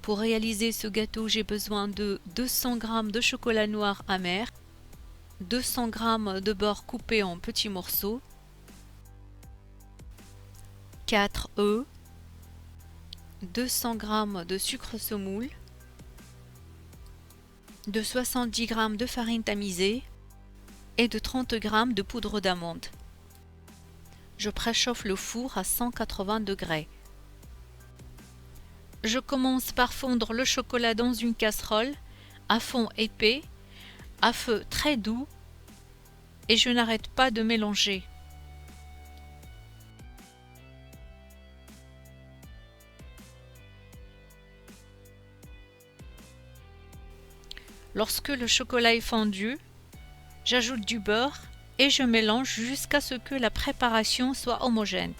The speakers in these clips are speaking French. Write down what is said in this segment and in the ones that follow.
Pour réaliser ce gâteau, j'ai besoin de 200 g de chocolat noir amer, 200 g de beurre coupé en petits morceaux, 4 œufs, 200 g de sucre semoule, de 70 g de farine tamisée et de 30 g de poudre d'amande. Je préchauffe le four à 180 degrés. Je commence par fondre le chocolat dans une casserole à fond épais, à feu très doux, et je n'arrête pas de mélanger. Lorsque le chocolat est fondu, j'ajoute du beurre et je mélange jusqu'à ce que la préparation soit homogène.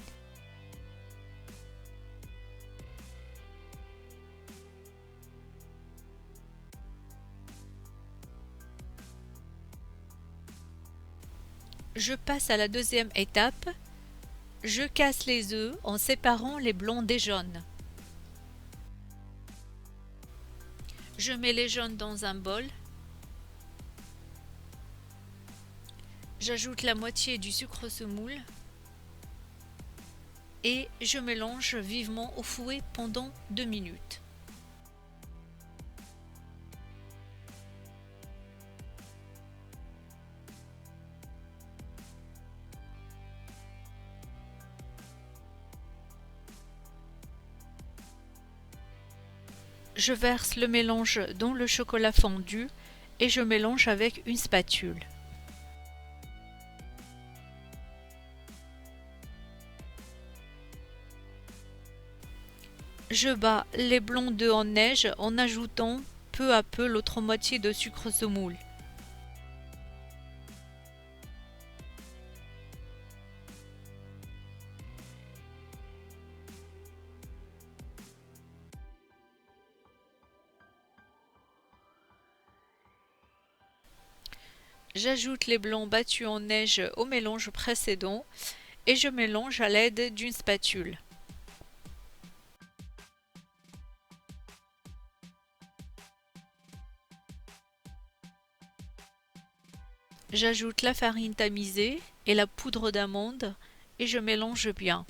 Je passe à la deuxième étape. Je casse les œufs en séparant les blancs des jaunes. Je mets les jaunes dans un bol. J'ajoute la moitié du sucre semoule et je mélange vivement au fouet pendant 2 minutes. Je verse le mélange dans le chocolat fondu et je mélange avec une spatule. Je bats les blancs d'œufs en neige en ajoutant peu à peu l'autre moitié de sucre semoule. J'ajoute les blancs battus en neige au mélange précédent et je mélange à l'aide d'une spatule. J'ajoute la farine tamisée et la poudre d'amande et je mélange bien.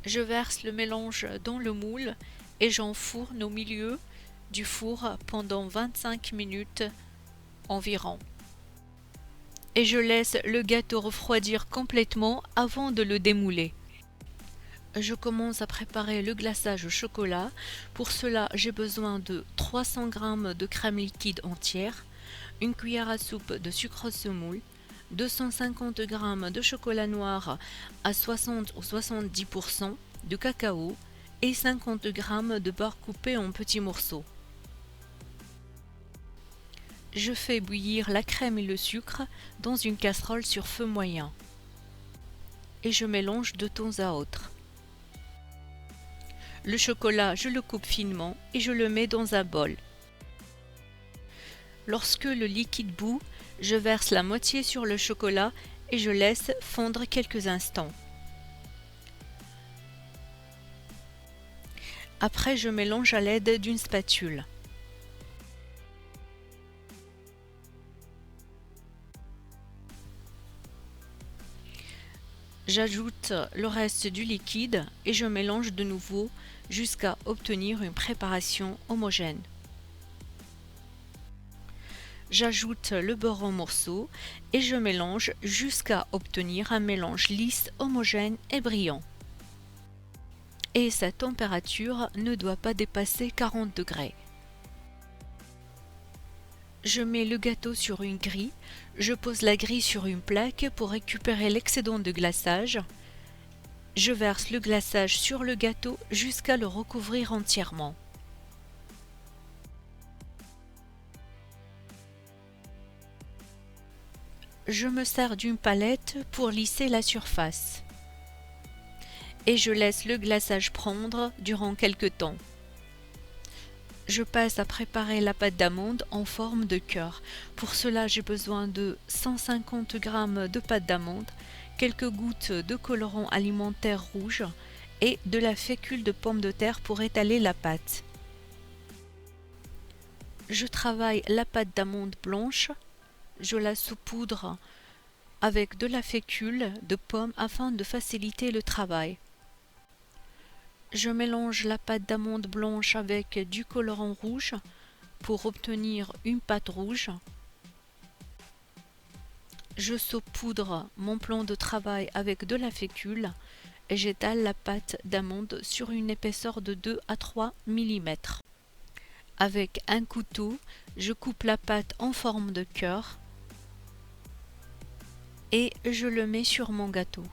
Je verse le mélange dans le moule et j'enfourne au milieu du four pendant 25 minutes environ. Et je laisse le gâteau refroidir complètement avant de le démouler. Je commence à préparer le glaçage au chocolat. Pour cela, j'ai besoin de 300 g de crème liquide entière, une cuillère à soupe de sucre semoule, 250 g de chocolat noir à 60 ou 70%, de cacao et 50 g de beurre coupé en petits morceaux. Je fais bouillir la crème et le sucre dans une casserole sur feu moyen et je mélange de temps à autre. Le chocolat, je le coupe finement et je le mets dans un bol. Lorsque le liquide bout, je verse la moitié sur le chocolat et je laisse fondre quelques instants. Après, je mélange à l'aide d'une spatule. J'ajoute le reste du liquide et je mélange de nouveau jusqu'à obtenir une préparation homogène. J'ajoute le beurre en morceaux et je mélange jusqu'à obtenir un mélange lisse, homogène et brillant. Et sa température ne doit pas dépasser 40 degrés. Je mets le gâteau sur une grille, je pose la grille sur une plaque pour récupérer l'excédent de glaçage. Je verse le glaçage sur le gâteau jusqu'à le recouvrir entièrement. Je me sers d'une palette pour lisser la surface. Et je laisse le glaçage prendre durant quelque temps. Je passe à préparer la pâte d'amande en forme de cœur. Pour cela, j'ai besoin de 150 g de pâte d'amande, quelques gouttes de colorant alimentaire rouge et de la fécule de pomme de terre pour étaler la pâte. Je travaille la pâte d'amande blanche, je la saupoudre avec de la fécule de pomme afin de faciliter le travail. Je mélange la pâte d'amande blanche avec du colorant rouge pour obtenir une pâte rouge. Je saupoudre mon plan de travail avec de la fécule et j'étale la pâte d'amande sur une épaisseur de 2 à 3 mm. Avec un couteau, je coupe la pâte en forme de cœur et je le mets sur mon gâteau.